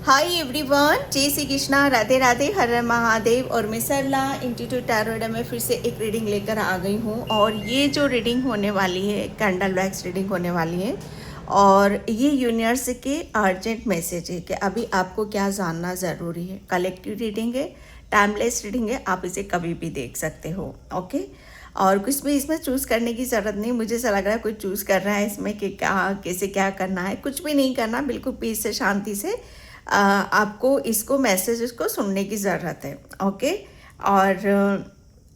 Hi everyone, जय श्री कृष्णा, राधे राधे, हर हर महादेव। और मैं सरला इंस्टीट्यूट टैरोट में फिर से एक रीडिंग लेकर आ गई हूँ। और ये जो रीडिंग होने वाली है, कैंडल वैक्स रीडिंग होने वाली है। और ये यूनिवर्स के अर्जेंट मैसेज है कि अभी आपको क्या जानना ज़रूरी है। कलेक्टिव रीडिंग है, टाइमलेस रीडिंग है, आप इसे कभी भी देख सकते हो। ओके, और कुछ भी इसमें चूज़ करने की ज़रूरत नहीं। मुझे ऐसा लग रहा है कोई चूज़ कर रहा है इसमें कि क्या कैसे क्या करना है। कुछ भी नहीं करना, बिल्कुल पीस से शांति से आपको इसको मैसेज को सुनने की ज़रूरत है। ओके, और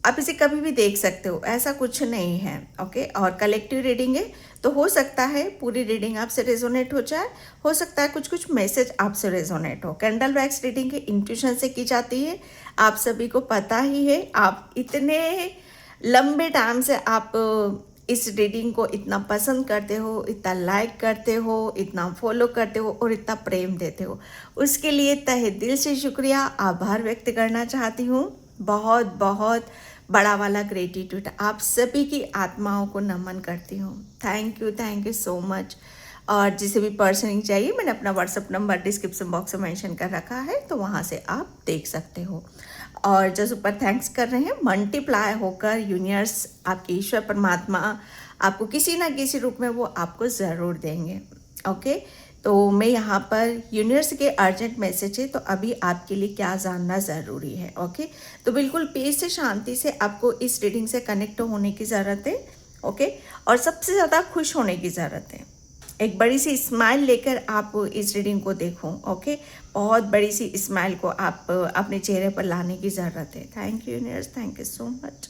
आप इसे कभी भी देख सकते हो, ऐसा कुछ नहीं है। ओके, और कलेक्टिव रीडिंग है तो हो सकता है पूरी रीडिंग आपसे रेजोनेट हो जाए, हो सकता है कुछ कुछ मैसेज आपसे रेजोनेट हो। कैंडल वैक्स रीडिंग है, इंट्यूशन से की जाती है, आप सभी को पता ही है। आप इतने लंबे टाइम से आप इस रीडिंग को इतना पसंद करते हो, इतना लाइक करते हो, इतना फॉलो करते हो और इतना प्रेम देते हो, उसके लिए तहे दिल से शुक्रिया, आभार व्यक्त करना चाहती हूँ। बहुत बहुत बड़ा वाला ग्रेटिट्यूड, आप सभी की आत्माओं को नमन करती हूँ। Thank you so much. और जिसे भी पर्सनिंग चाहिए, मैंने अपना व्हाट्सअप नंबर डिस्क्रिप्शन बॉक्स में मेंशन कर रखा है, तो वहाँ से आप देख सकते हो। और जो सुपर थैंक्स कर रहे हैं, मल्टीप्लाई होकर यूनिवर्स, आपके ईश्वर परमात्मा आपको किसी ना किसी रूप में वो आपको ज़रूर देंगे। ओके, तो मैं यहाँ पर यूनिवर्स के अर्जेंट मैसेज है, तो अभी आपके लिए क्या जानना ज़रूरी है। ओके, तो बिल्कुल पीस से शांति से आपको इस रीडिंग से कनेक्ट होने की ज़रूरत है। ओके, और सबसे ज़्यादा खुश होने की ज़रूरत है। एक बड़ी सी स्माइल लेकर आप इस रीडिंग को देखो। ओके, बहुत बड़ी सी स्माइल को आप अपने चेहरे पर लाने की ज़रूरत है। Thank you universe, thank you so much.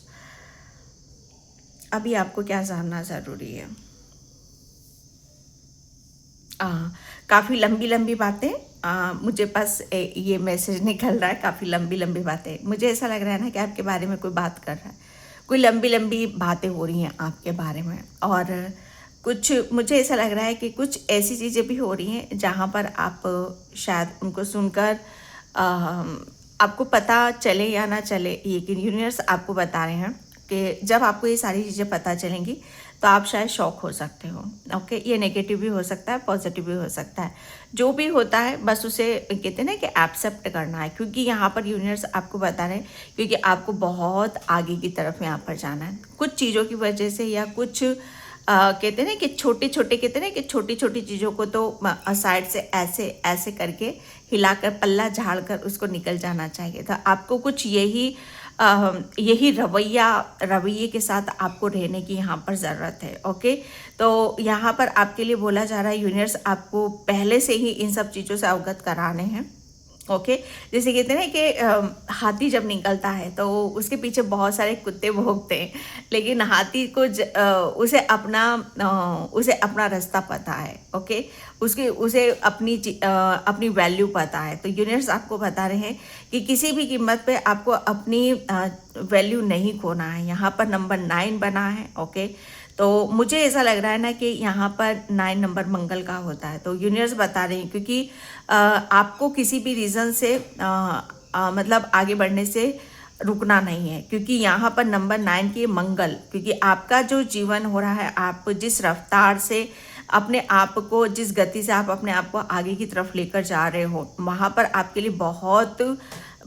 अभी आपको क्या जानना ज़रूरी है। काफ़ी लंबी लंबी बातें, मुझे पास ये मैसेज निकल रहा है, काफ़ी लंबी लंबी बातें। मुझे ऐसा लग रहा है ना कि आपके बारे में कोई बात कर रहा है, कोई लंबी लंबी बातें हो रही हैं आपके बारे में। और कुछ मुझे ऐसा लग रहा है कि कुछ ऐसी चीज़ें भी हो रही हैं जहाँ पर आप शायद उनको सुनकर आपको पता चले या ना चले, लेकिन यूनिवर्स आपको बता रहे हैं कि जब आपको ये सारी चीज़ें पता चलेंगी तो आप शायद शॉक हो सकते हो। ओके, ये नेगेटिव भी हो सकता है, पॉजिटिव भी हो सकता है। जो भी होता है बस उसे कहते हैं ना कि एक्सेप्ट करना है, क्योंकि यहाँ पर यूनिवर्स आपको बता रहे हैं, क्योंकि आपको बहुत आगे की तरफ यहाँ पर जाना है। कुछ चीज़ों की वजह से या कुछ कहते हैं ना कि छोटे छोटे, कहते हैं ना कि छोटी छोटी चीज़ों को तो साइड से ऐसे ऐसे करके हिलाकर, पल्ला झाड़ कर उसको निकल जाना चाहिए था। आपको कुछ यही रवैये के साथ आपको रहने की यहाँ पर ज़रूरत है। ओके, तो यहाँ पर आपके लिए बोला जा रहा है, यूनिवर्स आपको पहले से ही इन सब चीज़ों से अवगत कराने हैं। ओके, जैसे कहते हैं ना कि हाथी जब निकलता है तो उसके पीछे बहुत सारे कुत्ते भौंकते हैं, लेकिन हाथी को उसे अपना रास्ता पता है। ओके, उसे अपनी वैल्यू पता है। तो यूनिवर्स आपको बता रहे हैं कि किसी भी कीमत पे आपको अपनी वैल्यू नहीं खोना है। यहाँ पर नंबर 9 बना है। ओके, तो मुझे ऐसा लग रहा है ना कि यहाँ पर 9 नंबर मंगल का होता है। तो यूनिवर्स बता रहे हैं, क्योंकि आपको किसी भी रीज़न से मतलब आगे बढ़ने से रुकना नहीं है, क्योंकि यहाँ पर नंबर 9 की मंगल, क्योंकि आपका जो जीवन हो रहा है, आप जिस रफ्तार से अपने आप को, जिस गति से आप अपने आप को आगे की तरफ लेकर जा रहे हो, वहाँ पर आपके लिए बहुत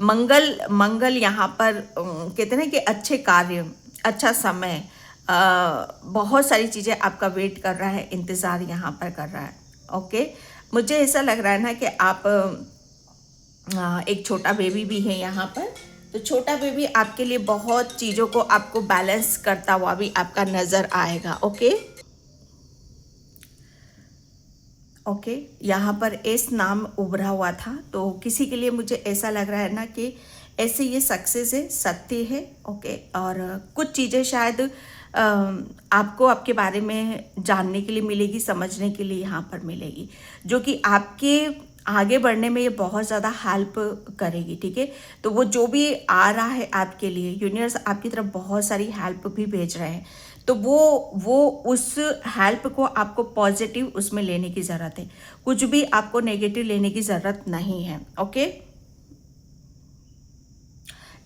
मंगल यहाँ पर कहते हैं ना कि अच्छे कार्य, अच्छा समय, बहुत सारी चीज़ें आपका वेट कर रहा है, इंतज़ार यहाँ पर कर रहा है। ओके, मुझे ऐसा लग रहा है ना कि आप एक छोटा बेबी भी है यहाँ पर। तो छोटा बेबी आपके लिए बहुत चीज़ों को आपको बैलेंस करता हुआ भी आपका नज़र आएगा। ओके, यहाँ पर एस नाम उभरा हुआ था, तो किसी के लिए मुझे ऐसा लग रहा है ना कि ऐसे ये सक्सेस है, सत्य है। ओके, और कुछ चीज़ें शायद आपको आपके बारे में जानने के लिए मिलेगी, समझने के लिए यहाँ पर मिलेगी, जो कि आपके आगे बढ़ने में ये बहुत ज़्यादा हेल्प करेगी। ठीक है, तो वो जो भी आ रहा है आपके लिए, यूनिवर्स आपकी तरफ बहुत सारी हेल्प भी भेज रहे हैं, तो वो उस हेल्प को आपको पॉजिटिव उसमें लेने की ज़रूरत है। कुछ भी आपको नेगेटिव लेने की ज़रूरत नहीं है। ओके,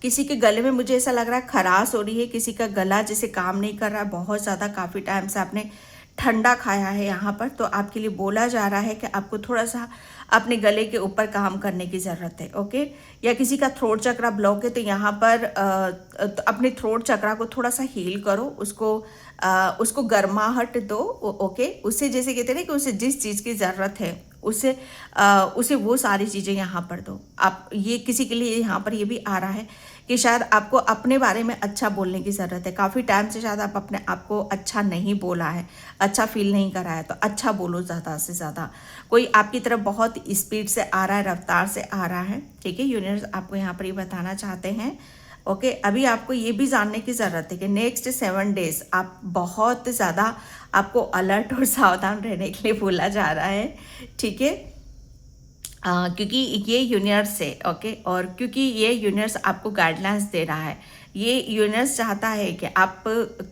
किसी के गले में मुझे ऐसा लग रहा है खराश हो रही है, किसी का गला जैसे काम नहीं कर रहा है बहुत ज़्यादा, काफ़ी टाइम से आपने ठंडा खाया है यहाँ पर। तो आपके लिए बोला जा रहा है कि आपको थोड़ा सा अपने गले के ऊपर काम करने की ज़रूरत है। ओके, या किसी का थ्रोट चक्रा ब्लॉक है तो यहाँ पर तो अपने थ्रोट चक्रा को थोड़ा सा हील करो, उसको गर्माहट दो। ओके, उससे जैसे कहते हैं ना कि उसे जिस चीज़ की ज़रूरत है उसे वो सारी चीज़ें यहाँ पर दो। आप ये किसी के लिए यहाँ पर ये भी आ रहा है कि शायद आपको अपने बारे में अच्छा बोलने की ज़रूरत है। काफ़ी टाइम से शायद आप अपने आप को अच्छा नहीं बोला है, अच्छा फील नहीं करा है, तो अच्छा बोलो ज़्यादा से ज़्यादा। कोई आपकी तरफ बहुत स्पीड से आ रहा है, रफ्तार से आ रहा है, ठीक है। यूनिवर्स आपको यहाँ पर ये बताना चाहते हैं। ओके, अभी आपको ये भी जानने की ज़रूरत है कि नेक्स्ट 7 डेज आप बहुत ज़्यादा आपको अलर्ट और सावधान रहने के लिए बोला जा रहा है, ठीक है। क्योंकि ये यूनिवर्स है। ओके, और क्योंकि ये यूनिवर्स आपको गाइडलाइंस दे रहा है, ये यूनिवर्स चाहता है कि आप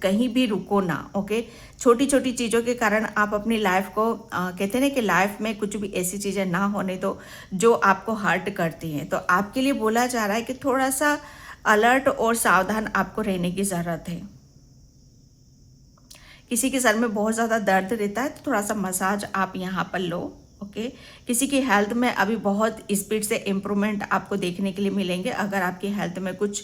कहीं भी रुको ना। ओके, छोटी छोटी चीज़ों के कारण आप अपनी लाइफ को कहते हैं ना कि लाइफ में कुछ भी ऐसी चीज़ें ना होने दो जो आपको हर्ट करती हैं। तो आपके लिए बोला जा रहा है कि थोड़ा सा अलर्ट और सावधान आपको रहने की ज़रूरत है। किसी के सर में बहुत ज़्यादा दर्द रहता है तो थोड़ा सा मसाज आप यहाँ पर लो। ओके, किसी की हेल्थ में अभी बहुत स्पीड से इम्प्रूवमेंट आपको देखने के लिए मिलेंगे। अगर आपकी हेल्थ में कुछ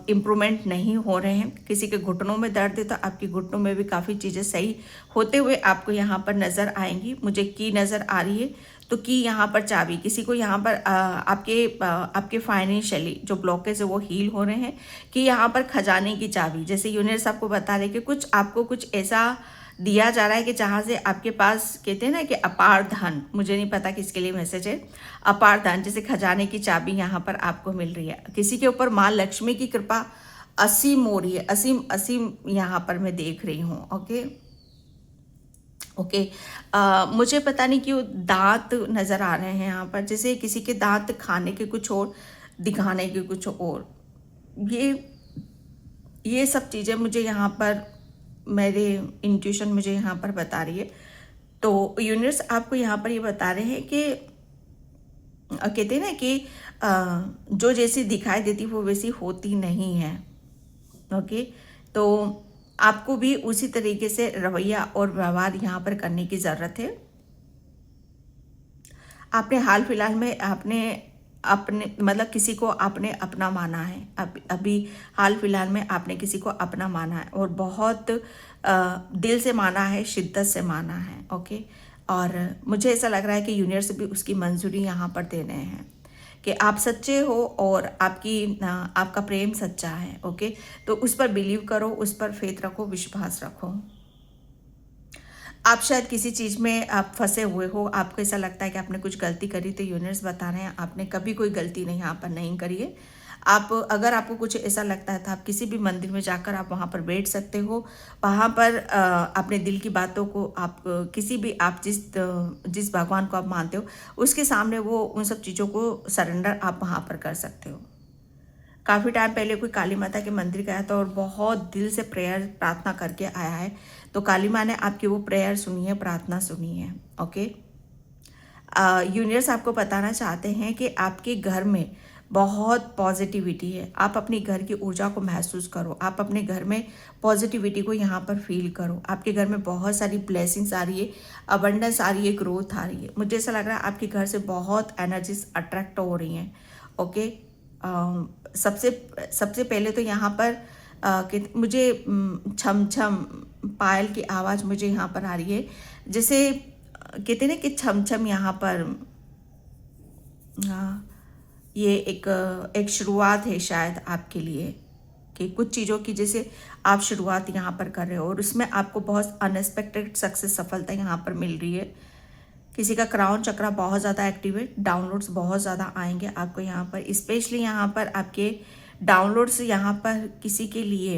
इम्प्रूवमेंट नहीं हो रहे हैं, किसी के घुटनों में दर्द है तो आपकी घुटनों में भी काफ़ी चीज़ें सही होते हुए आपको यहाँ पर नज़र आएंगी। मुझे की नज़र आ रही है, तो की यहाँ पर चाबी, किसी को यहाँ पर आपके फाइनेंशियली जो ब्लॉकेज है वो हील हो रहे हैं। कि यहाँ पर खजाने की चाबी, जैसे यूनिवर्स आपको बता रहे कि कुछ आपको कुछ ऐसा दिया जा रहा है कि जहाँ से आपके पास कहते हैं ना कि अपार धन, मुझे नहीं पता किसके लिए मैसेज है, अपार धन जैसे खजाने की चाबी यहाँ पर आपको मिल रही है। किसी के ऊपर माँ लक्ष्मी की कृपा असीम हो रही है, असीम असीम यहाँ पर मैं देख रही हूँ। ओके ओके, मुझे पता नहीं क्यों दांत नज़र आ रहे हैं यहाँ पर, जैसे किसी के दांत खाने के कुछ और, दिखाने के कुछ और। ये सब चीज़ें मुझे यहाँ पर मेरे इंट्यूशन मुझे यहाँ पर बता रही है। तो यूनिवर्स आपको यहाँ पर ये बता रहे हैं कि कहते हैं ना कि जो जैसी दिखाई देती वो वैसी होती नहीं है। ओके, तो आपको भी उसी तरीके से रवैया और व्यवहार यहाँ पर करने की ज़रूरत है। आपने हाल फिलहाल में आपने अपने मतलब किसी को आपने अपना माना है, अभी हाल फिलहाल में आपने किसी को अपना माना है और बहुत दिल से माना है, शिद्दत से माना है। ओके, और मुझे ऐसा लग रहा है कि यूनिवर्स भी उसकी मंजूरी यहाँ पर दे रहे हैं कि आप सच्चे हो और आपका प्रेम सच्चा है। ओके, तो उस पर बिलीव करो, उस पर फेथ रखो, विश्वास रखो। आप शायद किसी चीज़ में आप फंसे हुए हो, आपको ऐसा लगता है कि आपने कुछ गलती करी, तो यूनिवर्स बता रहे हैं आपने कभी कोई गलती नहीं यहाँ पर नहीं करी है। आप अगर आपको कुछ ऐसा लगता है तो आप किसी भी मंदिर में जाकर आप वहाँ पर बैठ सकते हो। वहाँ पर अपने दिल की बातों को आप किसी भी आप जिस भगवान को आप मानते हो उसके सामने वो उन सब चीज़ों को सरेंडर आप वहाँ पर कर सकते हो। काफ़ी टाइम पहले कोई काली माता के मंदिर गया था और बहुत दिल से प्रेयर प्रार्थना करके आया है, तो काली माँ ने आपकी वो प्रेयर सुनी है, प्रार्थना सुनी है। ओके, यूनिवर्स आपको बताना चाहते हैं कि आपके घर में बहुत पॉजिटिविटी है। आप अपनी घर की ऊर्जा को महसूस करो, आप अपने घर में पॉजिटिविटी को यहाँ पर फील करो। आपके घर में बहुत सारी ब्लेसिंग्स आ रही है, अबंडेंस आ रही है, ग्रोथ आ रही है। मुझे ऐसा लग रहा है आपके घर से बहुत एनर्जीज अट्रैक्ट हो रही हैं। ओके, सबसे पहले तो यहाँ पर मुझे छम छम पायल की आवाज़ मुझे यहाँ पर आ रही है, जैसे कहते हैं ना कि छम छम यहाँ पर ये एक शुरुआत है शायद आपके लिए कि कुछ चीज़ों की जैसे आप शुरुआत यहाँ पर कर रहे हो और उसमें आपको बहुत अनएक्सपेक्टेड सक्सेस, सफलता यहाँ पर मिल रही है। किसी का क्राउन चक्रा बहुत ज़्यादा एक्टिव है, डाउनलोड्स बहुत ज़्यादा आएंगे आपको यहाँ पर, स्पेशली यहाँ पर आपके डाउनलोड्स यहाँ पर किसी के लिए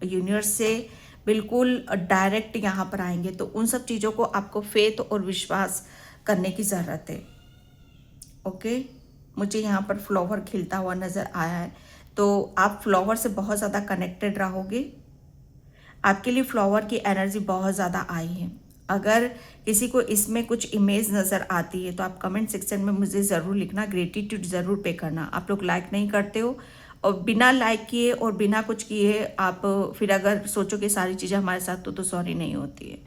यूनिवर्स से बिल्कुल डायरेक्ट यहाँ पर आएंगे। तो उन सब चीज़ों को आपको फेथ और विश्वास करने की ज़रूरत है। ओके, मुझे यहाँ पर फ्लावर खिलता हुआ नज़र आया है, तो आप फ्लावर से बहुत ज़्यादा कनेक्टेड रहोगे। आपके लिए फ्लावर की एनर्जी बहुत ज़्यादा आई है। अगर किसी को इसमें कुछ इमेज नज़र आती है तो आप कमेंट सेक्शन में मुझे ज़रूर लिखना, ग्रेटिट्यूड ज़रूर पे करना। आप लोग लाइक नहीं करते हो और बिना लाइक किए और बिना कुछ किए आप फिर अगर सोचो कि सारी चीज़ें हमारे साथ तो सॉरी नहीं होती है।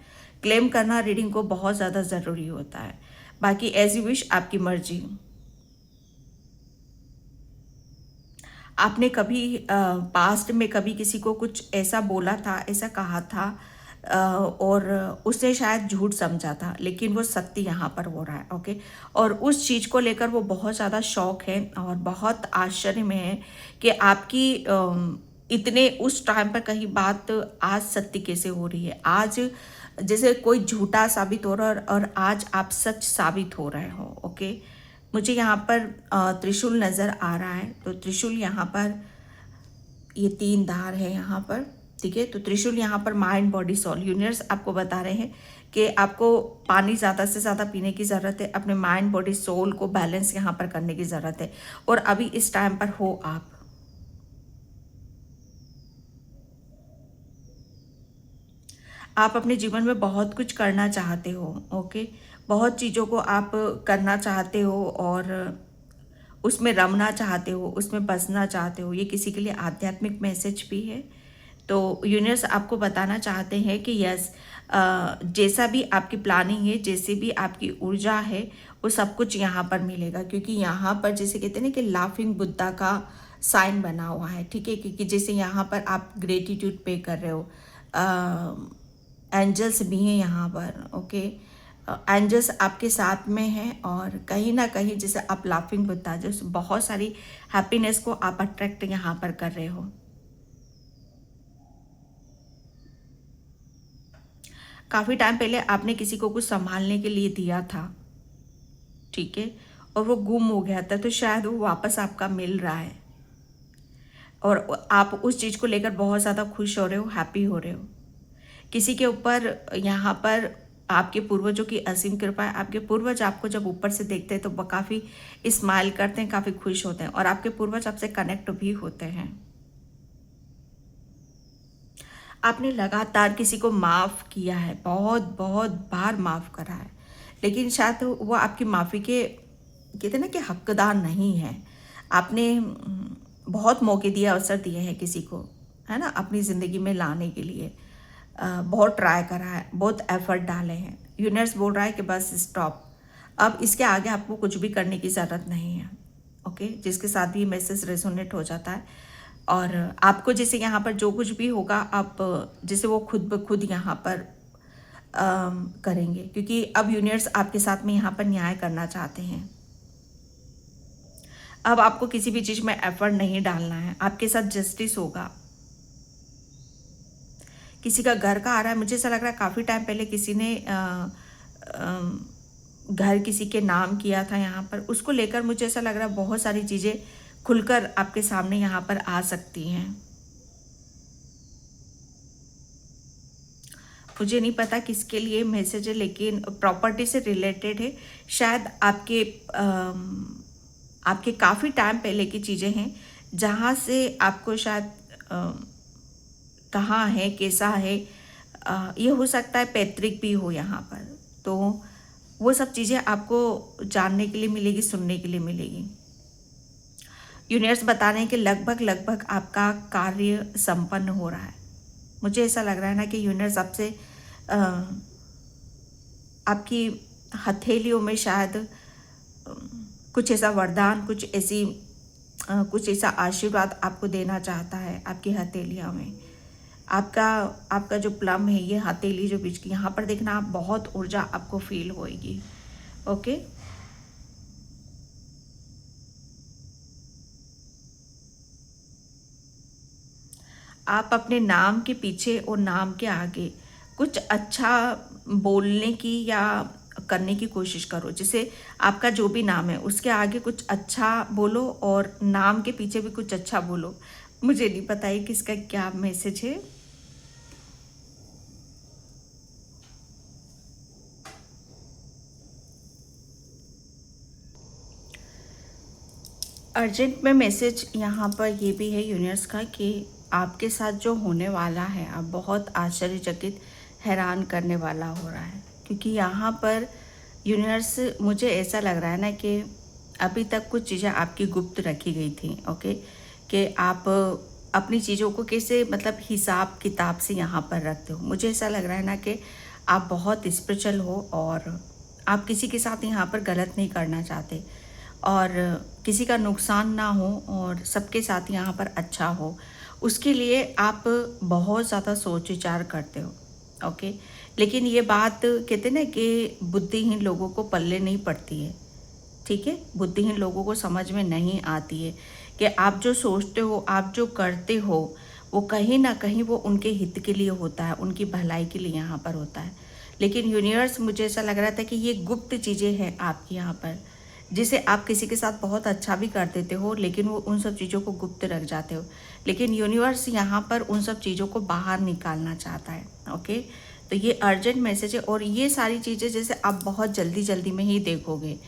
क्लेम करना रीडिंग को बहुत ज़्यादा ज़रूरी होता है। बाकी एज यू विश, आपकी मर्जी। आपने कभी पास्ट में कभी किसी को कुछ ऐसा बोला था, ऐसा कहा था, और उसने शायद झूठ समझा था, लेकिन वो सत्य यहाँ पर हो रहा है। ओके, और उस चीज़ को लेकर वो बहुत ज़्यादा शौक है और बहुत आश्चर्य में है कि आपकी इतने उस टाइम पर कहीं बात आज सत्य कैसे हो रही है। आज जैसे कोई झूठा साबित हो रहा है और आज आप सच साबित हो रहे हो। ओके, मुझे यहाँ पर त्रिशूल नज़र आ रहा है। तो त्रिशूल यहाँ पर ये 3 धार है यहाँ पर, ठीक है। तो त्रिशूल यहाँ पर माइंड बॉडी सोल, यूनिवर्स आपको बता रहे हैं कि आपको पानी ज़्यादा से ज़्यादा पीने की ज़रूरत है, अपने माइंड बॉडी सोल को बैलेंस यहाँ पर करने की ज़रूरत है। और अभी इस टाइम पर हो आप अपने जीवन में बहुत कुछ करना चाहते हो। ओके, बहुत चीज़ों को आप करना चाहते हो और उसमें रमना चाहते हो, उसमें बसना चाहते हो। ये किसी के लिए आध्यात्मिक मैसेज भी है। तो यूनिवर्स आपको बताना चाहते हैं कि यस, जैसा भी आपकी प्लानिंग है, जैसे भी आपकी ऊर्जा है, वो सब कुछ यहाँ पर मिलेगा। क्योंकि यहाँ पर जैसे कहते हैं ना कि लाफिंग बुद्धा का साइन बना हुआ है, ठीक है। क्योंकि जैसे यहाँ पर आप ग्रेटिट्यूड पे कर रहे हो, एंजल्स भी हैं यहाँ पर। ओके, एंजल्स आपके साथ में हैं और कहीं ना कहीं जैसे आप लाफिंग बुद्धा, जैसे बहुत सारी हैप्पीनेस को आप अट्रैक्ट यहाँ पर कर रहे हो। काफ़ी टाइम पहले आपने किसी को कुछ संभालने के लिए दिया था, ठीक है, और वो गुम हो गया था, तो शायद वो वापस आपका मिल रहा है और आप उस चीज़ को लेकर बहुत ज़्यादा खुश हो रहे हो, हैप्पी हो रहे हो। किसी के ऊपर यहाँ पर आपके पूर्वजों की असीम कृपा है। आपके पूर्वज आपको जब ऊपर से देखते हैं तो वो काफ़ी स्माइल करते हैं, काफ़ी खुश होते हैं और आपके पूर्वज आपसे कनेक्ट भी होते हैं। आपने लगातार किसी को माफ़ किया है, बहुत बहुत बार माफ़ करा है, लेकिन शायद वो आपकी माफ़ी के कहते हैं ना कि हकदार नहीं है। आपने बहुत मौके दिए, अवसर दिए हैं किसी को, है ना, अपनी ज़िंदगी में लाने के लिए। बहुत ट्राई करा है, बहुत एफर्ट डाले हैं। यूनिवर्स बोल रहा है कि बस स्टॉप, अब इसके आगे आपको कुछ भी करने की ज़रूरत नहीं है। ओके, जिसके साथ भी मैसेज रेजोनेट हो जाता है और आपको जैसे यहाँ पर जो कुछ भी होगा, आप जैसे वो खुद ब खुद यहाँ पर करेंगे, क्योंकि अब यूनिवर्स आपके साथ में यहाँ पर न्याय करना चाहते हैं। अब आपको किसी भी चीज़ में एफर्ट नहीं डालना है, आपके साथ जस्टिस होगा। किसी का घर का आ रहा है, मुझे ऐसा लग रहा है काफ़ी टाइम पहले किसी ने घर किसी के नाम किया था यहाँ पर, उसको लेकर मुझे ऐसा लग रहा है बहुत सारी चीज़ें खुलकर आपके सामने यहाँ पर आ सकती हैं। मुझे नहीं पता किसके लिए मैसेज है, लेकिन प्रॉपर्टी से रिलेटेड है। शायद आपके काफ़ी टाइम पहले की चीज़ें हैं, जहाँ से आपको शायद कहाँ है, कैसा है, ये हो सकता है पैतृक भी हो यहाँ पर। तो वो सब चीज़ें आपको जानने के लिए मिलेगी, सुनने के लिए मिलेगी। यूनिवर्स बता रहे हैं कि लगभग आपका कार्य संपन्न हो रहा है। मुझे ऐसा लग रहा है ना कि यूनिवर्स आपसे आपकी हथेलियों में शायद कुछ ऐसा वरदान, कुछ ऐसा आशीर्वाद आपको देना चाहता है। आपकी हथेलियों में आपका जो प्लम है, ये हथेली जो बीच की, यहाँ पर देखना, आप बहुत ऊर्जा आपको फील होएगी। ओके, आप अपने नाम के पीछे और नाम के आगे कुछ अच्छा बोलने की या करने की कोशिश करो। जैसे आपका जो भी नाम है उसके आगे कुछ अच्छा बोलो और नाम के पीछे भी कुछ अच्छा बोलो। मुझे नहीं पता है किसका क्या मैसेज है। अर्जेंट में मैसेज यहाँ पर ये भी है यूनिवर्स का कि आपके साथ जो होने वाला है, आप बहुत आश्चर्यचकित, हैरान करने वाला हो रहा है। क्योंकि यहाँ पर यूनिवर्स, मुझे ऐसा लग रहा है ना कि अभी तक कुछ चीज़ें आपकी गुप्त रखी गई थी। ओके, कि आप अपनी चीज़ों को कैसे मतलब हिसाब किताब से यहाँ पर रखते हो। मुझे ऐसा लग रहा है ना कि आप बहुत स्पिरिचुअल हो और आप किसी के साथ यहाँ पर गलत नहीं करना चाहते और किसी का नुकसान ना हो और सबके साथ यहाँ पर अच्छा हो, उसके लिए आप बहुत ज़्यादा सोच विचार करते हो। ओके, लेकिन ये बात कहते ना कि बुद्धिहीन लोगों को पल्ले नहीं पड़ती है। ठीक है, बुद्धिहीन लोगों को समझ में नहीं आती है कि आप जो सोचते हो, आप जो करते हो, वो कहीं ना कहीं वो उनके हित के लिए होता है, उनकी भलाई के लिए यहाँ पर होता है। लेकिन यूनिवर्स, मुझे ऐसा लग रहा था कि ये गुप्त चीज़ें हैं आपकी यहाँ पर, जिसे आप किसी के साथ बहुत अच्छा भी कर देते हो लेकिन वो उन सब चीज़ों को गुप्त रख जाते हो। लेकिन यूनिवर्स यहाँ पर उन सब चीज़ों को बाहर निकालना चाहता है। ओके, तो ये अर्जेंट मैसेज है और ये सारी चीज़ें जैसे आप बहुत जल्दी जल्दी में ही देखोगे।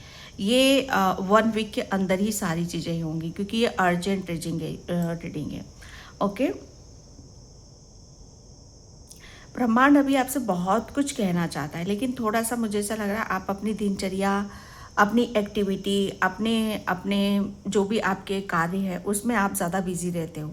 ये 1 वीक के अंदर ही सारी चीज़ें होंगी क्योंकि ये अर्जेंट रीडिंग है। ओके, ब्रह्मांड अभी आपसे बहुत कुछ कहना चाहता है, लेकिन थोड़ा सा मुझे ऐसा लग रहा है आप अपनी दिनचर्या, अपनी एक्टिविटी, अपने अपने जो भी आपके कार्य है उसमें आप ज़्यादा बिजी रहते हो।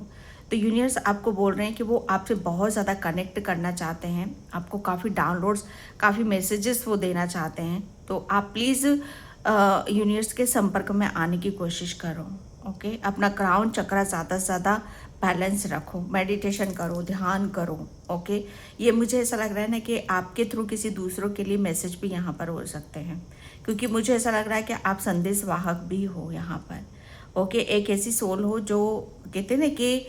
तो यूनिवर्स आपको बोल रहे हैं कि वो आपसे बहुत ज़्यादा कनेक्ट करना चाहते हैं, आपको काफ़ी डाउनलोड्स, काफ़ी मैसेजेस वो देना चाहते हैं। तो आप प्लीज़ यूनिवर्स के संपर्क में आने की कोशिश करो। ओके, अपना क्राउन चक्रा ज़्यादा से ज़्यादा बैलेंस रखो, मेडिटेशन करो, ध्यान करो। ओके, ये मुझे ऐसा लग रहा है ना कि आपके थ्रू किसी दूसरों के लिए मैसेज भी यहाँ पर हो सकते हैं, क्योंकि मुझे ऐसा लग रहा है कि आप संदेश वाहक भी हो यहाँ पर। ओके, एक ऐसी सोल हो जो कहते हैं ना कि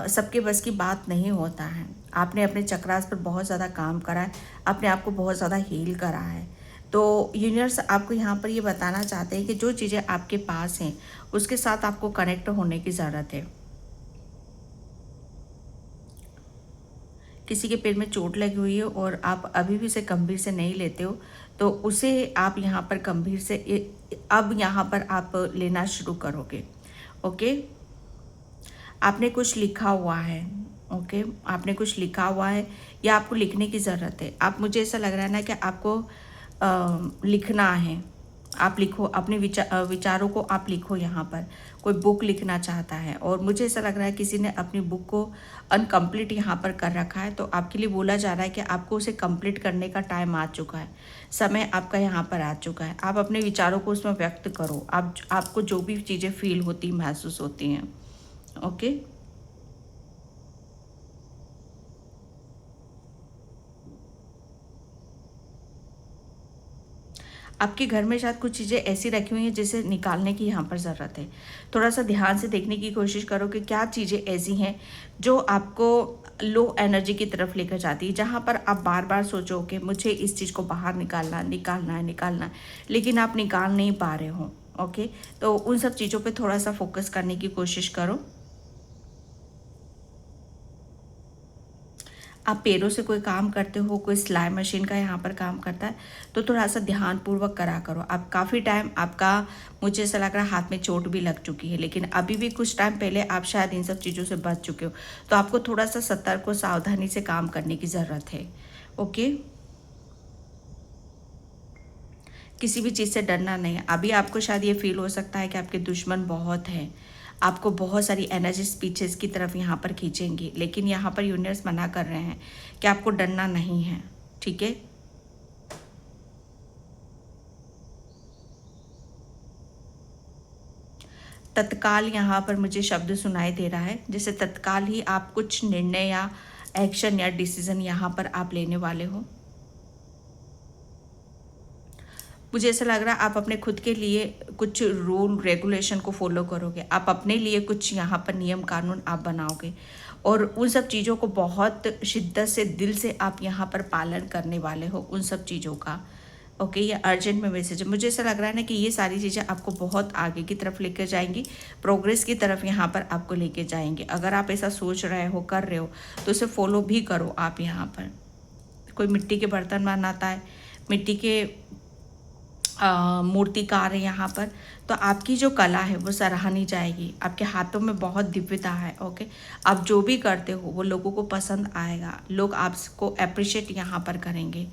सबके बस की बात नहीं होता है। आपने अपने चक्रास पर बहुत ज़्यादा काम करा है, अपने आप को बहुत ज़्यादा हील करा है। तो यूनिवर्स आपको यहाँ पर ये बताना चाहते हैं कि जो चीज़ें आपके पास हैं उसके साथ आपको कनेक्ट होने की ज़रूरत है। किसी के पैर में चोट लगी हुई है और आप अभी भी उसे गंभीर से नहीं लेते हो, तो उसे आप यहाँ पर गंभीर से अब यहाँ पर आप लेना शुरू करोगे। ओके, आपने कुछ लिखा हुआ है। ओके, आपने कुछ लिखा हुआ है या आपको लिखने की ज़रूरत है। आप, मुझे ऐसा लग रहा है ना कि आपको लिखना है। आप लिखो अपने विचारों को, आप लिखो यहाँ पर। कोई बुक लिखना चाहता है और मुझे ऐसा लग रहा है किसी ने अपनी बुक को अनकम्प्लीट यहाँ पर कर रखा है, तो आपके लिए बोला जा रहा है कि आपको उसे कंप्लीट करने का टाइम आ चुका है, समय आपका यहाँ पर आ चुका है। आप अपने विचारों को उसमें व्यक्त करो, आपको जो भी चीज़ें फील होती, महसूस होती हैं। ओके, आपके घर में शायद कुछ चीज़ें ऐसी रखी हुई हैं जिसे निकालने की यहाँ पर ज़रूरत है। थोड़ा सा ध्यान से देखने की कोशिश करो कि क्या चीज़ें ऐसी हैं जो आपको लो एनर्जी की तरफ लेकर जाती है, जहाँ पर आप बार बार सोचो कि मुझे इस चीज़ को बाहर निकालना है, लेकिन आप निकाल नहीं पा रहे हो। ओके, तो उन सब चीज़ों पे थोड़ा सा फोकस करने की कोशिश करो। आप पैरों से कोई काम करते हो, कोई सिलाई मशीन का यहाँ पर काम करता है, तो थोड़ा सा ध्यानपूर्वक करा करो। आप काफ़ी टाइम आपका, मुझे ऐसा लग रहा है हाथ में चोट भी लग चुकी है, लेकिन अभी भी कुछ टाइम पहले आप शायद इन सब चीज़ों से बच चुके हो, तो आपको थोड़ा सा सतर्क और सावधानी से काम करने की ज़रूरत है। ओके, किसी भी चीज़ से डरना नहीं है। अभी आपको शायद ये फील हो सकता है कि आपके दुश्मन बहुत हैं, आपको बहुत सारी एनर्जी पीछे की तरफ यहाँ पर खींचेंगी, लेकिन यहाँ पर यूनिवर्स मना कर रहे हैं कि आपको डरना नहीं है। ठीक है, तत्काल यहाँ पर मुझे शब्द सुनाई दे रहा है, जैसे तत्काल ही आप कुछ निर्णय या एक्शन या डिसीजन यहाँ पर आप लेने वाले हो। मुझे ऐसा लग रहा है आप अपने खुद के लिए कुछ रूल रेगुलेशन को फॉलो करोगे, आप अपने लिए कुछ यहाँ पर नियम कानून आप बनाओगे और उन सब चीज़ों को बहुत शिद्दत से, दिल से आप यहाँ पर पालन करने वाले हो उन सब चीज़ों का। ओके, ये अर्जेंट में मैसेज है। मुझे ऐसा लग रहा है ना कि ये सारी चीज़ें आपको बहुत आगे की तरफ लेकर जाएंगी, प्रोग्रेस की तरफ यहाँ पर आपको लेके जाएंगे। अगर आप ऐसा सोच रहे हो, कर रहे हो, तो उसे फॉलो भी करो आप यहाँ पर। कोई मिट्टी के बर्तन बनाता है, मिट्टी के मूर्तिकार है यहाँ पर, तो आपकी जो कला है वो सराहनी जाएगी। आपके हाथों में बहुत दिव्यता है। ओके, आप जो भी करते हो वो लोगों को पसंद आएगा, लोग आपको अप्रिशिएट यहाँ पर करेंगे।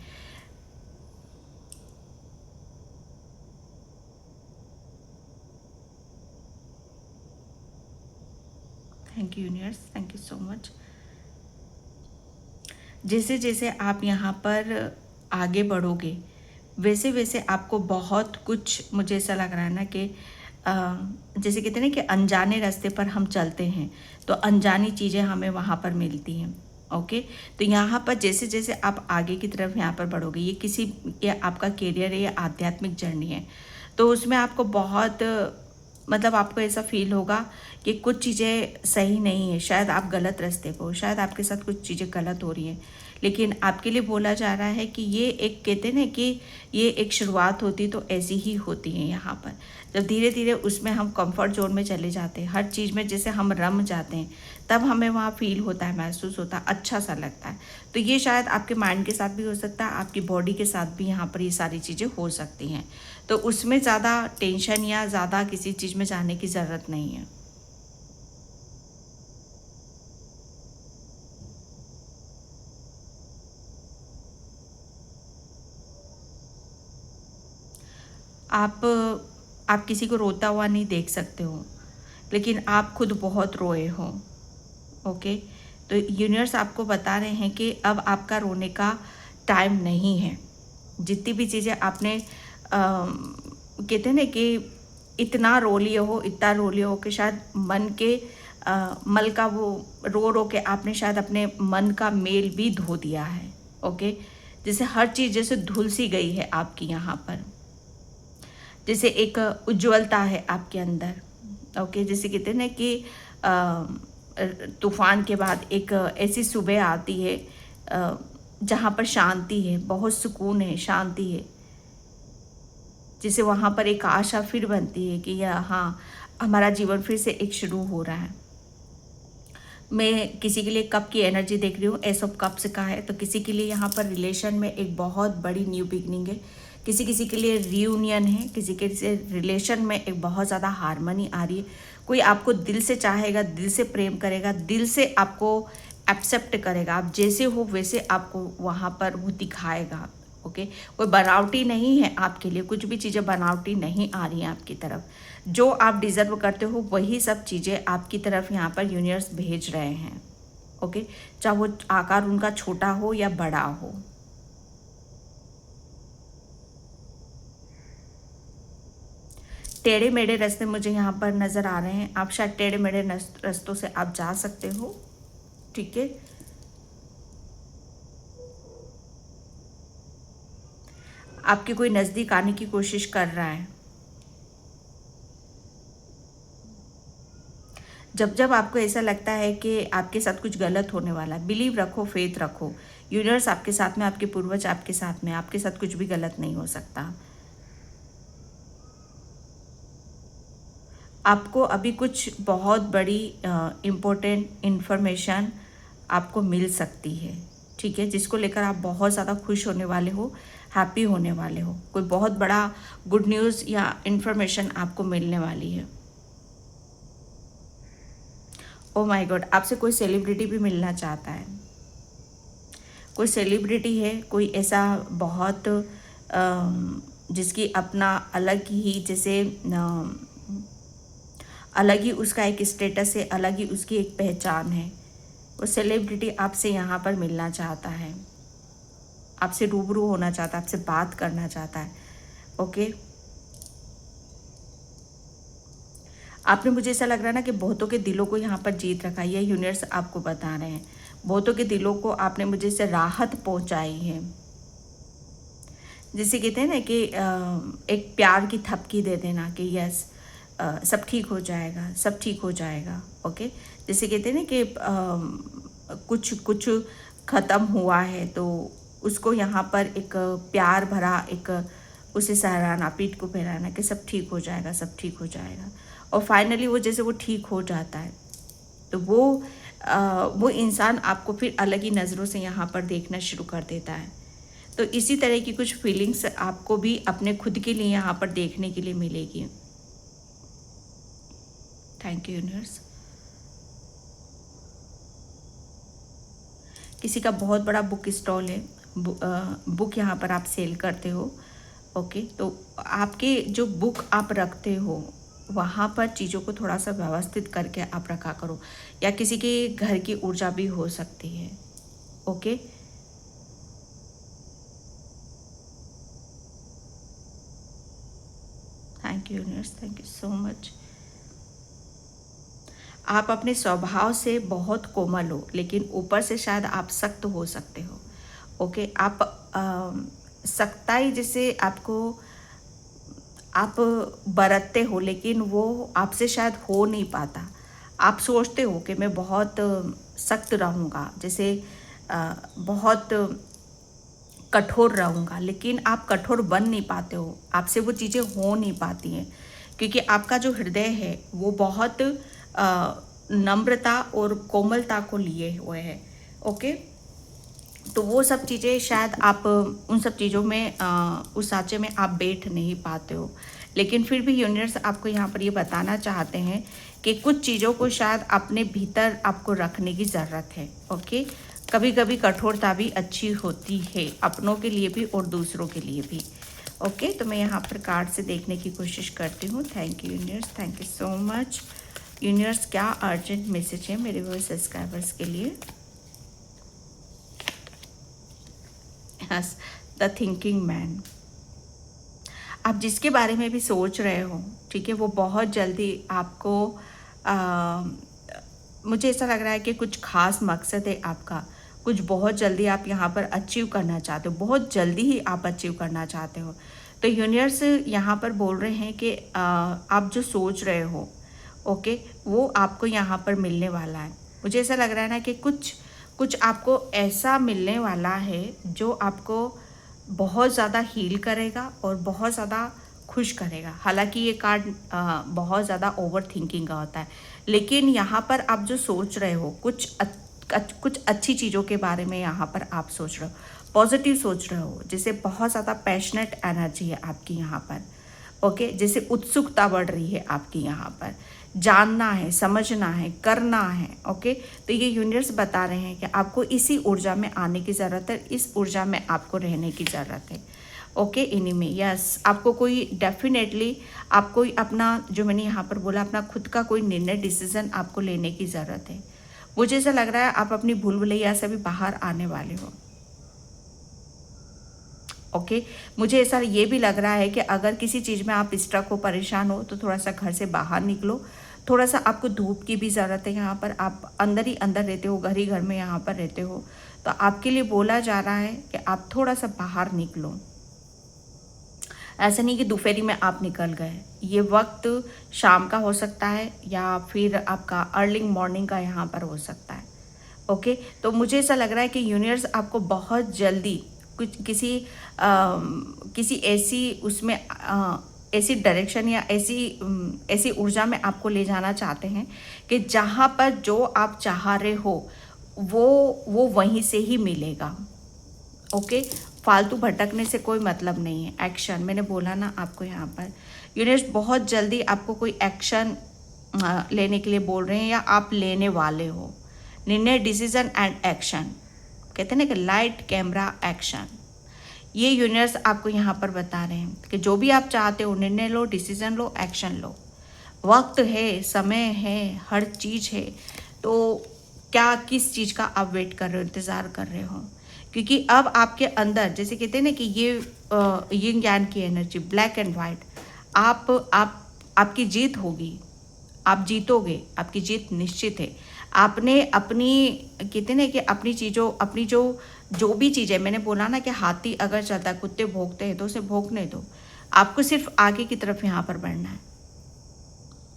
Thank you universe, thank you so much. जैसे जैसे आप यहाँ पर आगे बढ़ोगे, वैसे वैसे आपको बहुत कुछ, मुझे ऐसा लग रहा है ना कि जैसे कहते हैं ना कि अनजाने रास्ते पर हम चलते हैं तो अनजानी चीज़ें हमें वहाँ पर मिलती हैं। ओके, तो यहाँ पर जैसे जैसे आप आगे की तरफ यहाँ पर बढ़ोगे, ये किसी, ये आपका करियर है, ये आध्यात्मिक जर्नी है, तो उसमें आपको बहुत, मतलब आपको ऐसा फील होगा कि कुछ चीज़ें सही नहीं है, शायद आप गलत रास्ते पर हो, शायद आपके साथ कुछ चीज़ें गलत हो रही हैं, लेकिन आपके लिए बोला जा रहा है कि ये एक, कहते हैं ना कि ये एक शुरुआत होती तो ऐसी ही होती है। यहाँ पर जब धीरे धीरे उसमें हम कंफर्ट जोन में चले जाते हैं, हर चीज़ में जैसे हम रम जाते हैं, तब हमें वहाँ फील होता है, महसूस होता है, अच्छा सा लगता है। तो ये शायद आपके माइंड के साथ भी हो सकता है, आपकी बॉडी के साथ भी यहाँ पर ये सारी चीज़ें हो सकती हैं। तो उसमें ज़्यादा टेंशन या ज़्यादा किसी चीज़ में जाने की ज़रूरत नहीं है। आप आप किसी को रोता हुआ नहीं देख सकते हो, लेकिन आप खुद बहुत रोए हो। ओके, तो यूनिवर्स आपको बता रहे हैं कि अब आपका रोने का टाइम नहीं है। जितनी भी चीज़ें आपने कहते हैं ना कि इतना रो लिए हो, इतना रो लिए हो कि शायद मन के मल का वो रो रो के आपने शायद अपने मन का मेल भी धो दिया है। ओके, जैसे हर चीज़ जैसे धुल सी गई है आपकी यहाँ पर, जैसे एक उज्ज्वलता है आपके अंदर। ओके, जैसे कहते हैं ना कि तूफान के बाद एक ऐसी सुबह आती है जहाँ पर शांति है, बहुत सुकून है, शांति है, जिसे वहाँ पर एक आशा फिर बनती है कि यह, हाँ, हमारा जीवन फिर से एक शुरू हो रहा है। मैं किसी के लिए कप की एनर्जी देख रही हूँ, एस ऑफ कप्स का है, तो किसी के लिए यहाँ पर रिलेशन में एक बहुत बड़ी न्यू बिगनिंग है, किसी किसी के लिए रीयूनियन है, किसी के से रिलेशन में एक बहुत ज़्यादा हारमोनी आ रही है। कोई आपको दिल से चाहेगा, दिल से प्रेम करेगा, दिल से आपको एक्सेप्ट करेगा, आप जैसे हो वैसे आपको वहाँ पर वो दिखाएगा। ओके, कोई बनावटी नहीं है आपके लिए, कुछ भी चीज़ें बनावटी नहीं आ रही हैं आपकी तरफ। जो आप डिज़र्व करते हो वही सब चीज़ें आपकी तरफ यहाँ पर यूनिवर्स भेज रहे हैं। ओके, चाहे वो आकार उनका छोटा हो या बड़ा हो। टेढ़े मेढ़े रास्ते मुझे यहाँ पर नज़र आ रहे हैं, आप शायद टेढ़े मेढ़े रास्तों से आप जा सकते हो। ठीक है, आपके कोई नज़दीक आने की कोशिश कर रहा है। जब जब आपको ऐसा लगता है कि आपके साथ कुछ गलत होने वाला है, बिलीव रखो, फेथ रखो, यूनिवर्स आपके साथ में, आपके पूर्वज आपके साथ में, आपके साथ कुछ भी गलत नहीं हो सकता। आपको अभी कुछ बहुत बड़ी इम्पोर्टेंट इन्फॉर्मेशन आपको मिल सकती है। ठीक है, जिसको लेकर आप बहुत ज़्यादा खुश होने वाले हो, हैप्पी होने वाले हो। कोई बहुत बड़ा गुड न्यूज़ या इन्फॉर्मेशन आपको मिलने वाली है। ओ माय गॉड, आपसे कोई सेलिब्रिटी भी मिलना चाहता है। कोई सेलिब्रिटी है, कोई ऐसा बहुत जिसकी अपना अलग ही, जैसे अलग ही उसका एक स्टेटस है, अलग ही उसकी एक पहचान है। वो सेलिब्रिटी आपसे यहाँ पर मिलना चाहता है, आपसे रूबरू होना चाहता है, आपसे बात करना चाहता है। ओके, आपने, मुझे ऐसा लग रहा है ना कि बहुतों के दिलों को यहाँ पर जीत रखा है। ये यूनिवर्स आपको बता रहे हैं, बहुतों के दिलों को आपने मुझे से राहत पहुँचाई है। जिसे कहते हैं ना कि एक प्यार की थपकी दे देना कि यस, सब ठीक हो जाएगा, सब ठीक हो जाएगा। ओके, जैसे कहते हैं ना कि कुछ कुछ ख़त्म हुआ है तो उसको यहाँ पर एक प्यार भरा एक उसे सहराना, पीठ को फहराना कि सब ठीक हो जाएगा, सब ठीक हो जाएगा। और फाइनली वो जैसे वो ठीक हो जाता है तो वो इंसान आपको फिर अलग ही नज़रों से यहाँ पर देखना शुरू कर देता है। तो इसी तरह की कुछ फीलिंग्स आपको भी अपने खुद के लिए यहाँ पर देखने के लिए मिलेगी। Thank you universe. किसी का बहुत बड़ा बुक स्टॉल है, बुक यहाँ पर आप सेल करते हो। ओके, तो आपके जो बुक आप रखते हो वहाँ पर चीज़ों को थोड़ा सा व्यवस्थित करके आप रखा करो, या किसी के घर की ऊर्जा भी हो सकती है। Okay, thank you universe, thank you so much. आप अपने स्वभाव से बहुत कोमल हो, लेकिन ऊपर से शायद आप सख्त हो सकते हो। ओके, आप सख्ताई जैसे आपको आप बरतते हो, लेकिन वो आपसे शायद हो नहीं पाता। आप सोचते हो कि मैं बहुत सख्त रहूँगा, जैसे बहुत कठोर रहूँगा, लेकिन आप कठोर बन नहीं पाते हो, आपसे वो चीज़ें हो नहीं पाती हैं, क्योंकि आपका जो हृदय है वो बहुत नम्रता और कोमलता को लिए हुए है। ओके, तो वो सब चीज़ें शायद आप उन सब चीज़ों में उस सांचे में आप बैठ नहीं पाते हो, लेकिन फिर भी यूनिवर्स आपको यहाँ पर ये बताना चाहते हैं कि कुछ चीज़ों को शायद अपने भीतर आपको रखने की ज़रूरत है। ओके, कभी कभी कठोरता भी अच्छी होती है, अपनों के लिए भी और दूसरों के लिए भी। ओके, तो मैं यहाँ पर कार्ड से देखने की कोशिश करती हूँ। Thank you universe, thank you so much. Universe, क्या अर्जेंट मैसेज है मेरे वो सब्सक्राइबर्स के लिए? The thinking man. आप जिसके बारे में भी सोच रहे हो, ठीक है, वो बहुत जल्दी आपको मुझे ऐसा लग रहा है कि कुछ खास मकसद है आपका, कुछ बहुत जल्दी आप यहाँ पर अचीव करना चाहते हो, बहुत जल्दी ही आप अचीव करना चाहते हो। तो यूनिवर्स यहाँ पर बोल रहे हैं कि आप जो सोच रहे हो, ओके, वो आपको यहाँ पर मिलने वाला है। मुझे ऐसा लग रहा है ना कि कुछ आपको ऐसा मिलने वाला है जो आपको बहुत ज़्यादा हील करेगा और बहुत ज़्यादा खुश करेगा। हालांकि ये कार्ड बहुत ज़्यादा ओवर थिंकिंग का होता है, लेकिन यहाँ पर आप जो सोच रहे हो कुछ अच्छी चीज़ों के बारे में यहाँ पर आप सोच रहे हो, पॉजिटिव सोच रहे हो, जैसे बहुत ज़्यादा पैशनेट एनर्जी है आपकी यहाँ पर। ओके, जैसे उत्सुकता बढ़ रही है आपकी यहाँ पर, जानना है, समझना है, करना है। ओके, तो ये यूनिवर्स बता रहे हैं कि आपको इसी ऊर्जा में आने की ज़रूरत है, इस ऊर्जा में आपको रहने की ज़रूरत है। ओके, इन्हीं में यस, आपको कोई डेफिनेटली आपको अपना, जो मैंने यहाँ पर बोला, अपना खुद का कोई निर्णय, डिसीजन आपको लेने की ज़रूरत है। मुझे ऐसा लग रहा है आप अपनी भूल भुलैया से भी बाहर आने वाले हो। ओके, मुझे ऐसा ये भी लग रहा है कि अगर किसी चीज़ में आप स्ट्रक हो, परेशान हो, तो थोड़ा सा घर से बाहर निकलो। थोड़ा सा आपको धूप की भी ज़रूरत है। यहाँ पर आप अंदर ही अंदर रहते हो, घर ही घर में यहाँ पर रहते हो, तो आपके लिए बोला जा रहा है कि आप थोड़ा सा बाहर निकलो। ऐसा नहीं कि दोपहरी में आप निकल गए, ये वक्त शाम का हो सकता है या फिर आपका अर्ली मॉर्निंग का यहाँ पर हो सकता है। ओके, तो मुझे ऐसा लग रहा है कि यूनिवर्स आपको बहुत जल्दी कुछ किसी ऐसी उसमें ऐसी डायरेक्शन या ऐसी ऊर्जा में आपको ले जाना चाहते हैं कि जहाँ पर जो आप चाह रहे हो वो वहीं से ही मिलेगा। ओके, फालतू भटकने से कोई मतलब नहीं है। एक्शन, मैंने बोला ना आपको यहाँ पर यूनिवर्स बहुत जल्दी आपको कोई एक्शन लेने के लिए बोल रहे हैं, या आप लेने वाले हो। निर्णय, डिसीजन एंड एक्शन, कहते हैं ना कि लाइट कैमरा एक्शन। ये यूनिवर्स आपको यहाँ पर बता रहे हैं कि जो भी आप चाहते हो, निर्णय लो, डिसीजन लो, एक्शन लो। वक्त है, समय है, हर चीज़ है। तो क्या किस चीज़ का आप वेट कर रहे हो, इंतज़ार कर रहे हो? क्योंकि अब आपके अंदर, जैसे कहते हैं ना कि ये यिंग यांग की एनर्जी, ब्लैक एंड वाइट, आपकी जीत होगी, आप जीतोगे, आपकी जीत निश्चित है। आपने अपनी, कहते हैं ना कि अपनी चीज़ों, अपनी जो भी चीज़ है, मैंने बोला ना कि हाथी अगर चलता है, कुत्ते भौंकते हैं, तो उसे भौंकने दो। आपको सिर्फ आगे की तरफ यहाँ पर बढ़ना है।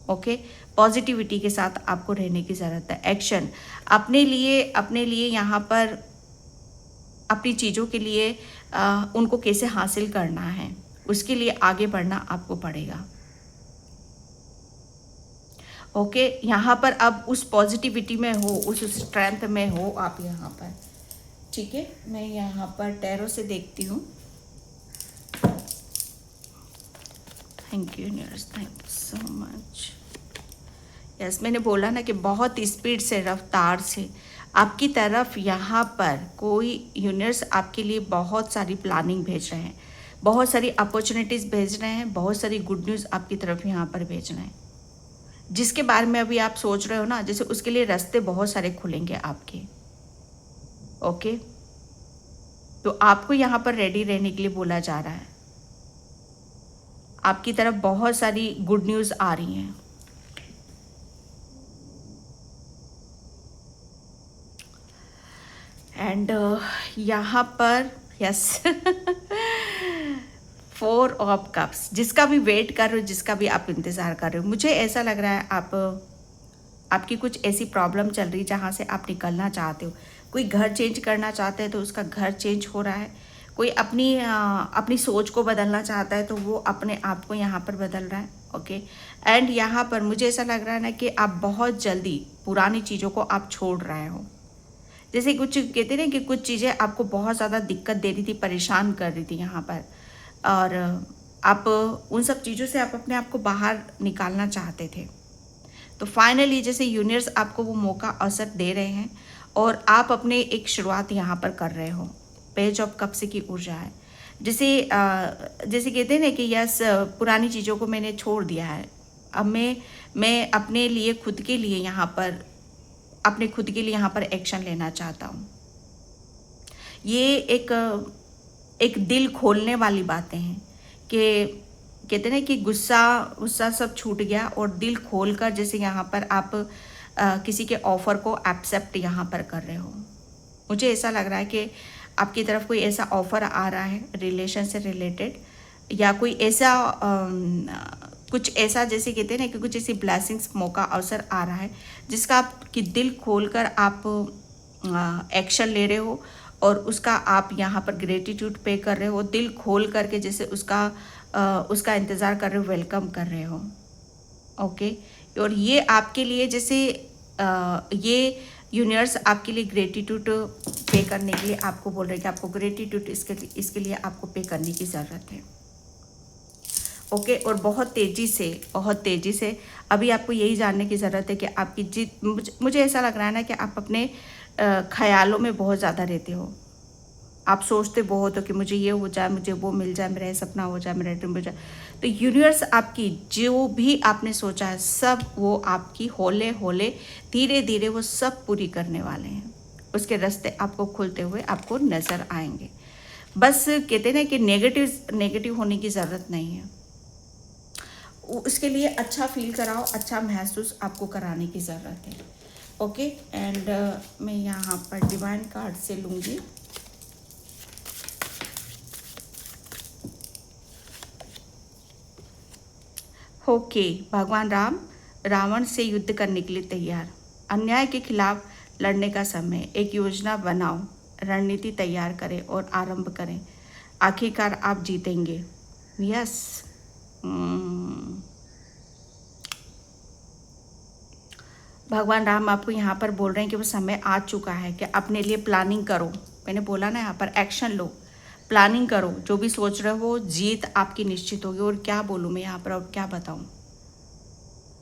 ओके, पॉजिटिविटी के साथ आपको रहने की ज़रूरत है। एक्शन, अपने लिए यहाँ पर अपनी चीज़ों के लिए उनको कैसे हासिल करना है, उसके लिए आगे बढ़ना आपको पड़ेगा। ओके, यहाँ पर अब उस पॉजिटिविटी में हो, उस स्ट्रेंथ में हो आप यहाँ पर। ठीक है, मैं यहाँ पर टैरो से देखती हूँ। Thank you universe, thank you so much. Yes, मैंने बोला ना कि बहुत स्पीड से, रफ्तार से आपकी तरफ यहाँ पर कोई यूनिवर्स आपके लिए बहुत सारी प्लानिंग भेज रहे हैं, बहुत सारी अपॉर्चुनिटीज़ भेज रहे हैं, बहुत सारी गुड न्यूज़ आपकी तरफ यहाँ पर भेज रहे हैं। जिसके बारे में अभी आप सोच रहे हो ना, जैसे उसके लिए रास्ते बहुत सारे खुलेंगे आपके। ओके, तो आपको यहाँ पर रेडी रहने के लिए बोला जा रहा है। आपकी तरफ बहुत सारी गुड न्यूज़ आ रही हैं। एंड यहाँ पर यस 4 ऑफ कप्स, जिसका भी वेट कर रहे हो, जिसका भी आप इंतज़ार कर रहे हो, मुझे ऐसा लग रहा है आपकी कुछ ऐसी प्रॉब्लम चल रही जहाँ से आप निकलना चाहते हो। कोई घर चेंज करना चाहते हैं तो उसका घर चेंज हो रहा है। कोई अपनी सोच को बदलना चाहता है तो वो अपने आप को यहाँ पर बदल रहा है। ओके, एंड यहाँ पर मुझे ऐसा लग रहा है ना कि आप बहुत जल्दी पुरानी चीज़ों को आप छोड़ रहे हो। जैसे कुछ कहते हैं कि कुछ चीज़ें आपको बहुत ज़्यादा दिक्कत दे रही थी, परेशान कर रही थी यहाँ पर, और आप उन सब चीज़ों से आप अपने आप को बाहर निकालना चाहते थे। तो फाइनली जैसे यूनिवर्स आपको वो मौका अवसर दे रहे हैं और आप अपने एक शुरुआत यहाँ पर कर रहे हो। पेज ऑफ कप्स की ऊर्जा है, जैसे कहते हैं ना कि यस, पुरानी चीज़ों को मैंने छोड़ दिया है। अब मैं अपने लिए खुद के लिए यहाँ पर एक्शन लेना चाहता हूँ। ये एक दिल खोलने वाली बातें हैं कि कहते हैं कि गुस्सा सब छूट गया और दिल खोलकर जैसे यहाँ पर आप किसी के ऑफर को एक्सेप्ट यहाँ पर कर रहे हो। मुझे ऐसा लग रहा है कि आपकी तरफ कोई ऐसा ऑफर आ रहा है रिलेशन से रिलेटेड, या कोई ऐसा कुछ ऐसा जैसे कहते हैं ना कि कुछ ऐसी ब्लेसिंग्स, मौका, अवसर आ रहा है जिसका आपकी दिल खोलकर आप एक्शन ले रहे हो और उसका आप यहाँ पर ग्रेटिट्यूड पे कर रहे हो, दिल खोल करके जैसे उसका इंतज़ार कर रहे हो, वेलकम कर रहे हो। ओके, और ये आपके लिए जैसे ये यूनिवर्स आपके लिए ग्रेटिट्यूड पे करने के लिए आपको बोल रहे हैं कि आपको ग्रेटिट्यूड इसके लिए आपको पे करने की ज़रूरत है। ओके, और बहुत तेज़ी से अभी आपको यही जानने की ज़रूरत है कि आपकी मुझे ऐसा लग रहा है ना कि आप अपने ख्यालों में बहुत ज़्यादा रहते हो। आप सोचते बहुत हो कि मुझे ये हो जाए, मुझे वो मिल जाए, मेरा सपना हो जाए, मेरा ड्रीम हो जाए। तो यूनिवर्स आपकी जो भी आपने सोचा है सब वो आपकी हौले हौले धीरे धीरे वो सब पूरी करने वाले हैं। उसके रास्ते आपको खुलते हुए आपको नज़र आएंगे। बस कहते हैं कि नेगेटिव होने की ज़रूरत नहीं है। उसके लिए अच्छा फील कराओ, अच्छा महसूस आपको कराने की ज़रूरत है। ओके, एंड मैं यहाँ पर डिवाइन कार्ड से लूँगी। ओके, भगवान राम रावण से युद्ध करने के लिए तैयार। अन्याय के खिलाफ लड़ने का समय। एक योजना बनाओ, रणनीति तैयार करें और आरंभ करें। आखिरकार आप जीतेंगे। यस, भगवान राम आपको यहाँ पर बोल रहे हैं कि वो समय आ चुका है कि अपने लिए प्लानिंग करो। मैंने बोला ना, यहाँ पर एक्शन लो, प्लानिंग करो। जो भी सोच रहे हो जीत आपकी निश्चित होगी। और क्या बोलूँ मैं यहाँ पर, और क्या बताऊँ।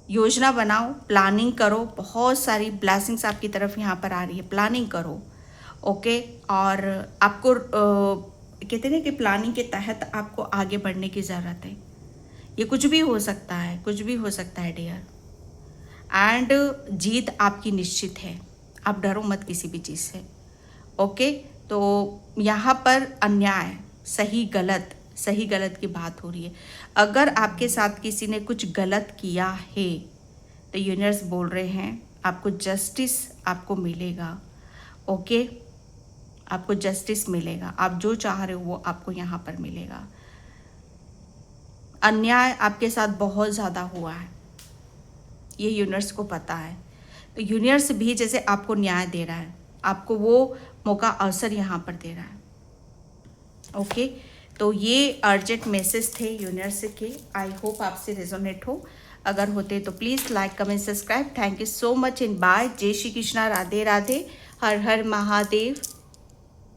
योजना बनाओ, प्लानिंग करो। बहुत सारी ब्लेसिंग्स आपकी तरफ यहाँ पर आ रही है, प्लानिंग करो। ओके, और आपको कहते हैं कि प्लानिंग के तहत आपको आगे बढ़ने की ज़रूरत है। ये कुछ भी हो सकता है, कुछ भी हो सकता है डियर। एंड जीत आपकी निश्चित है। आप डरो मत किसी भी चीज़ से। ओके, तो यहाँ पर अन्याय, सही गलत की बात हो रही है। अगर आपके साथ किसी ने कुछ गलत किया है तो यूनिवर्स बोल रहे हैं आपको जस्टिस आपको मिलेगा। ओके, आपको जस्टिस मिलेगा। आप जो चाह रहे हो वो आपको यहाँ पर मिलेगा। अन्याय आपके साथ बहुत ज़्यादा हुआ है, ये यूनिवर्स को पता है। तो यूनिवर्स भी जैसे आपको न्याय दे रहा है, आपको वो मौका, अवसर यहाँ पर दे रहा है। ओके, तो ये अर्जेंट मैसेज थे यूनिवर्स के। आई होप आपसे रेजोनेट हो। अगर होते तो please like, comment, subscribe. Thank you so much and bye. जय श्री कृष्णा, राधे राधे, हर हर महादेव।